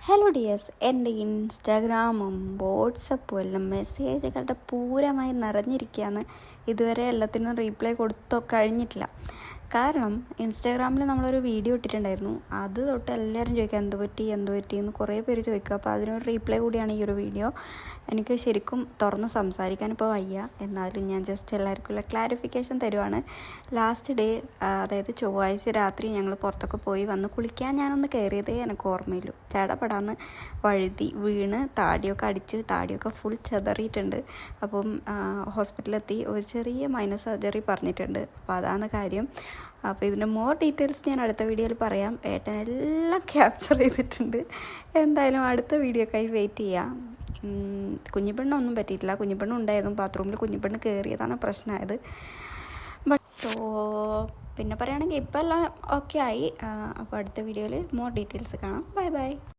Hello dears, എൻ്റെ ഇൻസ്റ്റാഗ്രാമും വാട്സപ്പും എല്ലാം മെസ്സേജുകളുടെ പൂരമായി നിറഞ്ഞിരിക്കുകയാണ്. ഇതുവരെ എല്ലാത്തിനും റീപ്ലൈ കൊടുത്തോ കഴിഞ്ഞിട്ടില്ല. കാരണം ഇൻസ്റ്റാഗ്രാമിൽ നമ്മളൊരു വീഡിയോ ഇട്ടിട്ടുണ്ടായിരുന്നു. അത് തൊട്ട് എല്ലാവരും ചോദിക്കുക എന്ത് പറ്റി എന്ന് കുറേ പേര് ചോദിക്കുക. അപ്പോൾ അതിനൊരു റീപ്ലൈ കൂടിയാണ് ഈ ഒരു വീഡിയോ. എനിക്ക് ശരിക്കും തുറന്ന് സംസാരിക്കാൻ ഇപ്പോൾ വയ്യ, എന്നാലും ഞാൻ ജസ്റ്റ് എല്ലാവർക്കുള്ള ക്ലാരിഫിക്കേഷൻ തരുവാണ്. ലാസ്റ്റ് ഡേ, അതായത് ചൊവ്വാഴ്ച രാത്രി ഞങ്ങൾ പുറത്തൊക്കെ പോയി വന്ന് കുളിക്കാൻ ഞാനൊന്ന് കയറിയതേ എനിക്ക് ഓർമ്മയില്ലൂ. ചടപടാന്ന് വഴുതി വീണ് താടിയൊക്കെ ഫുൾ ചെതറിയിട്ടുണ്ട്. അപ്പം ഹോസ്പിറ്റലിലെത്തി ഒരു ചെറിയ മൈനർ സർജറി പറഞ്ഞിട്ടുണ്ട്. അപ്പോൾ അതാണ് കാര്യം. അപ്പോൾ ഇതിൻ്റെ മോർ ഡീറ്റെയിൽസ് ഞാൻ അടുത്ത വീഡിയോയിൽ പറയാം. ഏട്ടനെല്ലാം ക്യാപ്ചർ ചെയ്തിട്ടുണ്ട്. എന്തായാലും അടുത്ത വീഡിയോക്കായി വെയിറ്റ് ചെയ്യാം. കുഞ്ഞിപ്പെണ്ണൊന്നും പറ്റിയിട്ടില്ല. കുഞ്ഞിപ്പെണ്ണ് ഉണ്ടായിരുന്നു ബാത്റൂമിൽ. കുഞ്ഞിപ്പെണ്ണ് കയറിയതാണ് പ്രശ്നമായത്. പിന്നെ പറയുകയാണെങ്കിൽ ഇപ്പം എല്ലാം ഓക്കെ ആയി. അപ്പോൾ അടുത്ത വീഡിയോയിൽ മോർ ഡീറ്റെയിൽസ് കാണാം. ബൈ.